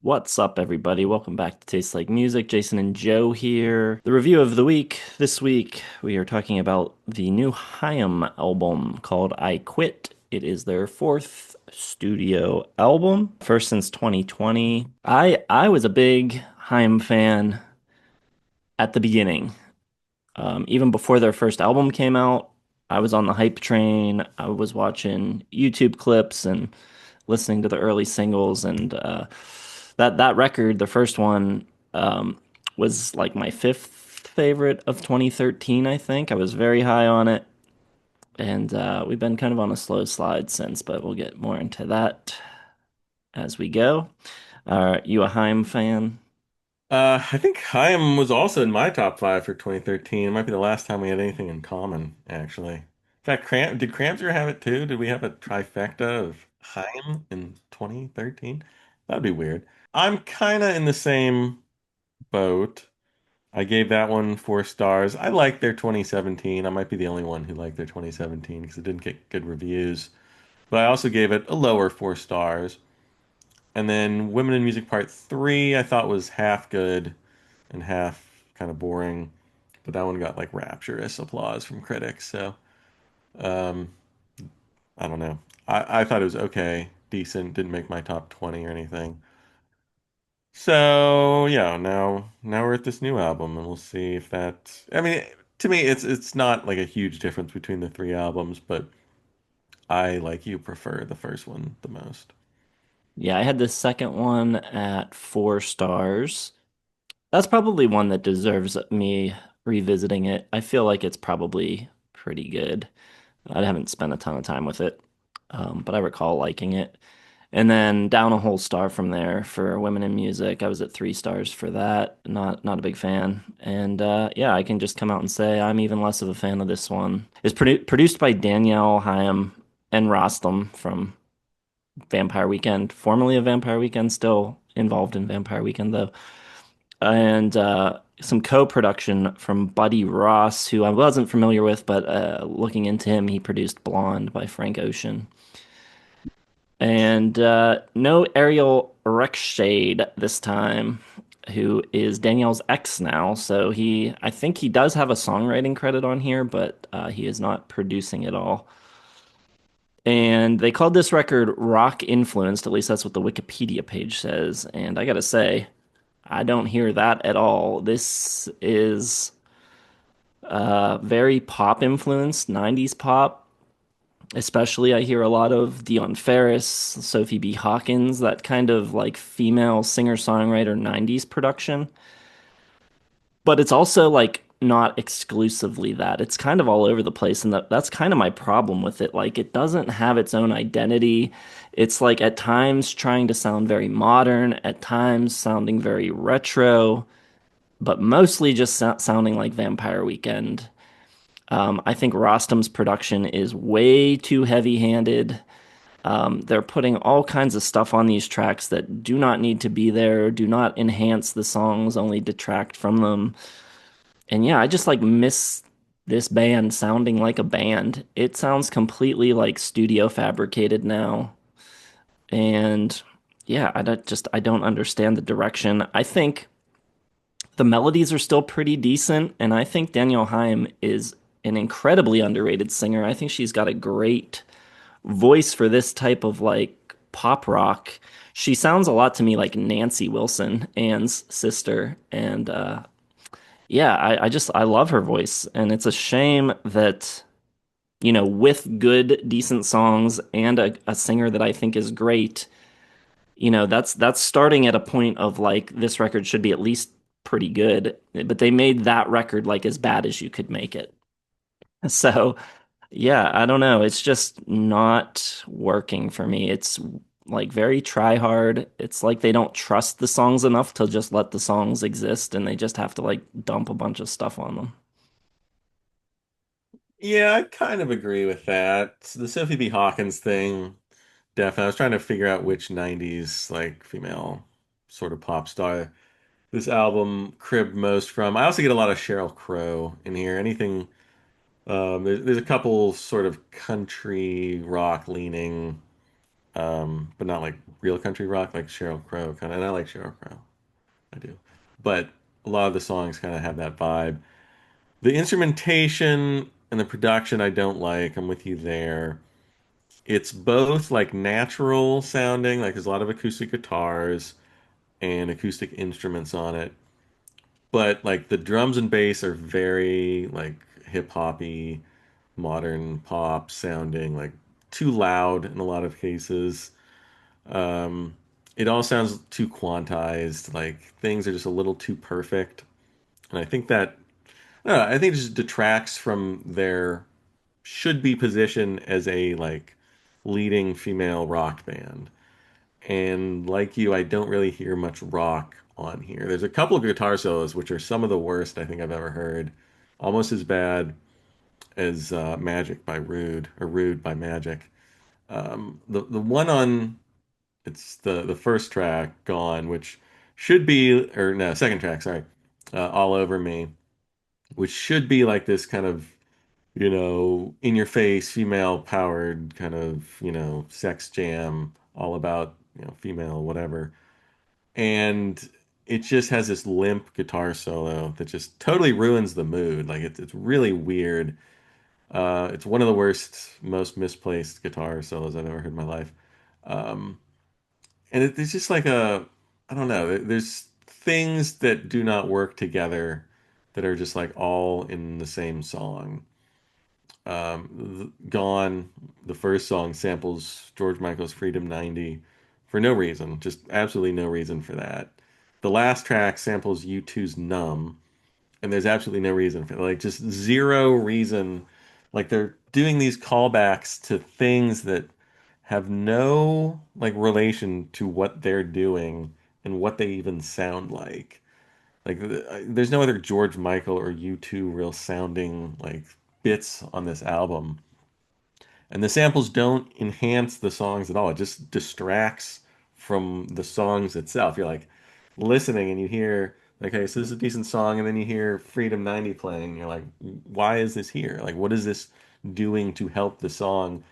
What's up, everybody? Welcome back to Taste Like Music. Jason and Joe here. The review of the week. This week, we are talking about the new HAIM album called I Quit. It is their fourth studio album, first since 2020. I was a big HAIM fan at the beginning. Even before their first album came out, I was on the hype train. I was watching YouTube clips and listening to the early singles, and that record, the first one, was like my fifth favorite of 2013. I think I was very high on it, and we've been kind of on a slow slide since, but we'll get more into that as we go. Are you a Haim fan? I think Chaim was also in my top five for 2013. It might be the last time we had anything in common, actually. In fact, did Cramser have it too? Did we have a trifecta of Chaim in 2013? That'd be weird. I'm kind of in the same boat. I gave that one 4 stars. I liked their 2017. I might be the only one who liked their 2017 because it didn't get good reviews. But I also gave it a lower 4 stars. And then Women in Music Part 3, I thought was half good and half kind of boring. But that one got like rapturous applause from critics. So um, I don't know. I thought it was okay, decent, didn't make my top 20 or anything. So yeah, now we're at this new album and we'll see if that I mean to me it's not like a huge difference between the three albums, but I like you prefer the first one the most. Yeah, I had the second one at 4 stars. That's probably one that deserves me revisiting it. I feel like it's probably pretty good. I haven't spent a ton of time with it, but I recall liking it. And then down a whole star from there for Women in Music. I was at 3 stars for that. Not a big fan. And yeah, I can just come out and say I'm even less of a fan of this one. It's produced by Danielle Haim and Rostam from Vampire Weekend, formerly of Vampire Weekend, still involved in Vampire Weekend though, and some co-production from Buddy Ross, who I wasn't familiar with, but looking into him, he produced Blonde by Frank Ocean. And no Ariel Rechtshaid this time, who is Danielle's ex now. So I think he does have a songwriting credit on here, but he is not producing it all. And they called this record rock influenced, at least that's what the Wikipedia page says. And I gotta say, I don't hear that at all. This is very pop influenced, 90s pop. Especially, I hear a lot of Dion Ferris, Sophie B. Hawkins, that kind of like female singer-songwriter 90s production. But it's also like not exclusively that. It's kind of all over the place, and that's kind of my problem with it. Like it doesn't have its own identity. It's like at times trying to sound very modern, at times sounding very retro, but mostly just sounding like Vampire Weekend. I think Rostam's production is way too heavy-handed. They're putting all kinds of stuff on these tracks that do not need to be there, do not enhance the songs, only detract from them. And yeah, I just like miss this band sounding like a band. It sounds completely like studio fabricated now. And yeah, I don't understand the direction. I think the melodies are still pretty decent, and I think Danielle Haim is an incredibly underrated singer. I think she's got a great voice for this type of like pop rock. She sounds a lot to me like Nancy Wilson, Anne's sister, and yeah, I love her voice, and it's a shame that with good, decent songs and a singer that I think is great, that's starting at a point of like this record should be at least pretty good, but they made that record like as bad as you could make it. So, yeah, I don't know. It's just not working for me. It's like very try hard. It's like they don't trust the songs enough to just let the songs exist and they just have to like dump a bunch of stuff on them. Yeah, I kind of agree with that. The Sophie B. Hawkins thing, definitely. I was trying to figure out which 90s like female sort of pop star this album cribbed most from. I also get a lot of Sheryl Crow in here. Anything there's a couple sort of country rock leaning but not like real country rock like Sheryl Crow kind of. And I like Sheryl Crow, I do, but a lot of the songs kind of have that vibe. The instrumentation and the production I don't like. I'm with you there. It's both like natural sounding, like there's a lot of acoustic guitars and acoustic instruments on it, but like the drums and bass are very like hip hoppy, modern pop sounding, like too loud in a lot of cases. Um, it all sounds too quantized, like things are just a little too perfect. And I think that, I don't know, I think it just detracts from their should be position as a like leading female rock band. And like you, I don't really hear much rock on here. There's a couple of guitar solos which are some of the worst I think I've ever heard. Almost as bad as Magic by Rude or Rude by Magic. The one on it's the first track, Gone, which should be or no, second track, sorry, All Over Me, which should be like this kind of in your face, female powered kind of, sex jam, all about, female, whatever. And it just has this limp guitar solo that just totally ruins the mood. Like it's really weird. It's one of the worst, most misplaced guitar solos I've ever heard in my life. Um, and it's just like I don't know, there's things that do not work together that are just like all in the same song. Gone, the first song samples George Michael's Freedom 90 for no reason, just absolutely no reason for that. The last track samples U2's Numb, and there's absolutely no reason for it. Like just zero reason. Like they're doing these callbacks to things that have no like relation to what they're doing and what they even sound like. Like there's no other George Michael or U2 real sounding like bits on this album. And the samples don't enhance the songs at all. It just distracts from the songs itself. You're like listening and you hear, like, okay, so this is a decent song, and then you hear Freedom 90 playing. And you're like, why is this here? Like, what is this doing to help the song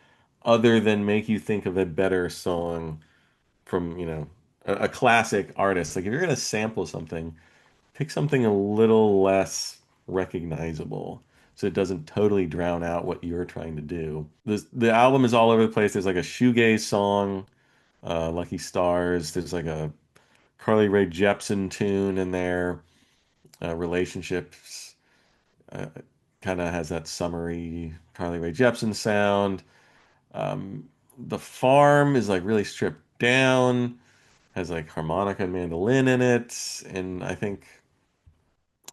other than make you think of a better song from, a classic artist? Like, if you're going to sample something, pick something a little less recognizable so it doesn't totally drown out what you're trying to do. The album is all over the place. There's like a shoegaze song, Lucky Stars. There's like a Carly Rae Jepsen tune in there. Relationships uh, kind of has that summery Carly Rae Jepsen sound. The Farm is like really stripped down, has like harmonica and mandolin in it, and I think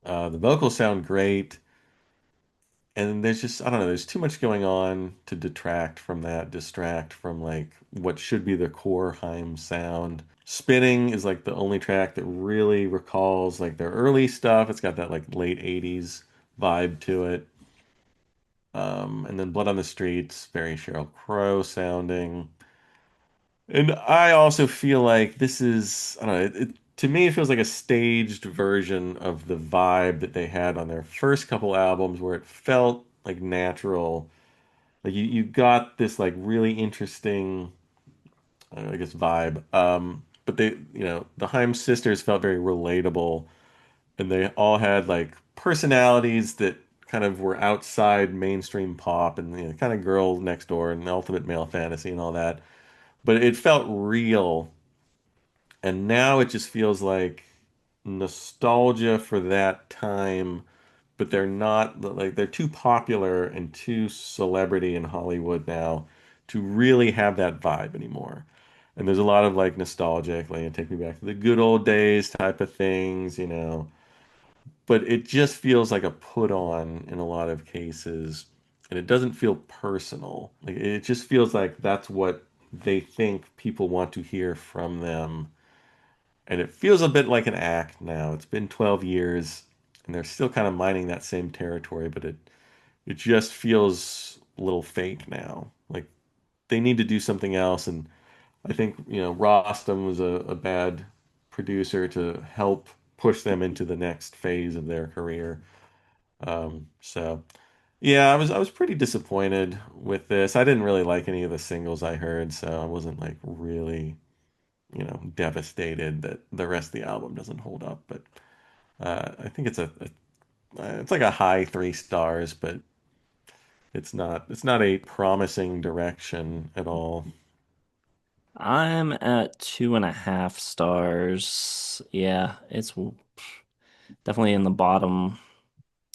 the vocals sound great. And there's just, I don't know, there's too much going on to detract from that, distract from like what should be the core Haim sound. Spinning is like the only track that really recalls like their early stuff. It's got that like late 80s vibe to it. And then Blood on the Streets, very Sheryl Crow sounding. And I also feel like this is, I don't know, to me, it feels like a staged version of the vibe that they had on their first couple albums where it felt like natural. Like you got this like really interesting, I guess, vibe. But the Haim sisters felt very relatable and they all had like personalities that kind of were outside mainstream pop and kind of girl next door and ultimate male fantasy and all that. But it felt real. And now it just feels like nostalgia for that time, but they're not like they're too popular and too celebrity in Hollywood now to really have that vibe anymore. And there's a lot of like nostalgic, like take me back to the good old days type of things. But it just feels like a put on in a lot of cases, and it doesn't feel personal. Like it just feels like that's what they think people want to hear from them, and it feels a bit like an act now. It's been 12 years and they're still kind of mining that same territory, but it just feels a little fake now. Like they need to do something else. And I think, Rostam was a bad producer to help push them into the next phase of their career. So Yeah, I was pretty disappointed with this. I didn't really like any of the singles I heard, so I wasn't like really, devastated that the rest of the album doesn't hold up. But I think it's like a high 3 stars, but it's not a promising direction at all. I'm at 2.5 stars. Yeah, it's definitely in the bottom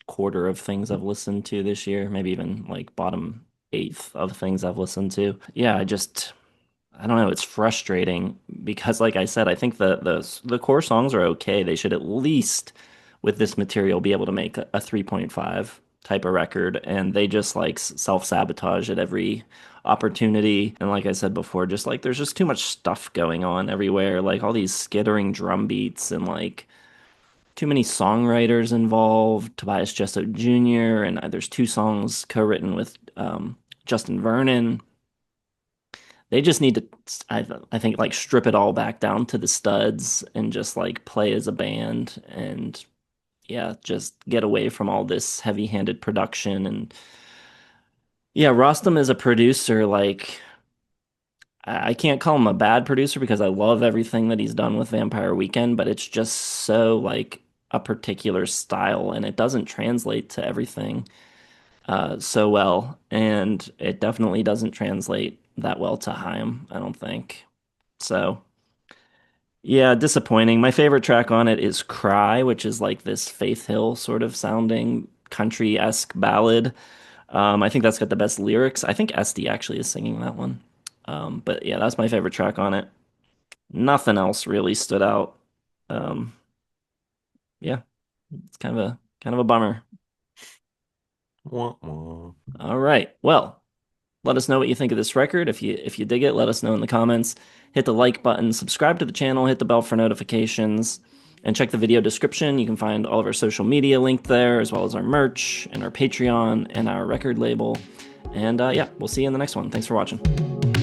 quarter of things I've listened to this year, maybe even like bottom eighth of things I've listened to. Yeah, I don't know, it's frustrating because like I said, I think the core songs are okay. They should at least with this material be able to make a 3.5 type of record, and they just like self-sabotage at every opportunity. And like I said before, just like there's just too much stuff going on everywhere, like all these skittering drum beats and like too many songwriters involved. Tobias Jessup Jr. and there's two songs co-written with Justin Vernon. They just need to, I think, like strip it all back down to the studs and just like play as a band and yeah, just get away from all this heavy-handed production. And yeah, Rostam is a producer. Like I can't call him a bad producer because I love everything that he's done with Vampire Weekend, but it's just so like a particular style and it doesn't translate to everything so well. And it definitely doesn't translate that well to Haim, I don't think. So, yeah, disappointing. My favorite track on it is Cry, which is like this Faith Hill sort of sounding country-esque ballad. I think that's got the best lyrics. I think SD actually is singing that one. But yeah, that's my favorite track on it. Nothing else really stood out. Um, yeah, it's kind of a bummer. Wah, wah. All right. Well, let us know what you think of this record. If you dig it, let us know in the comments. Hit the like button, subscribe to the channel, hit the bell for notifications, and check the video description. You can find all of our social media linked there, as well as our merch and our Patreon and our record label. And yeah, we'll see you in the next one. Thanks for watching.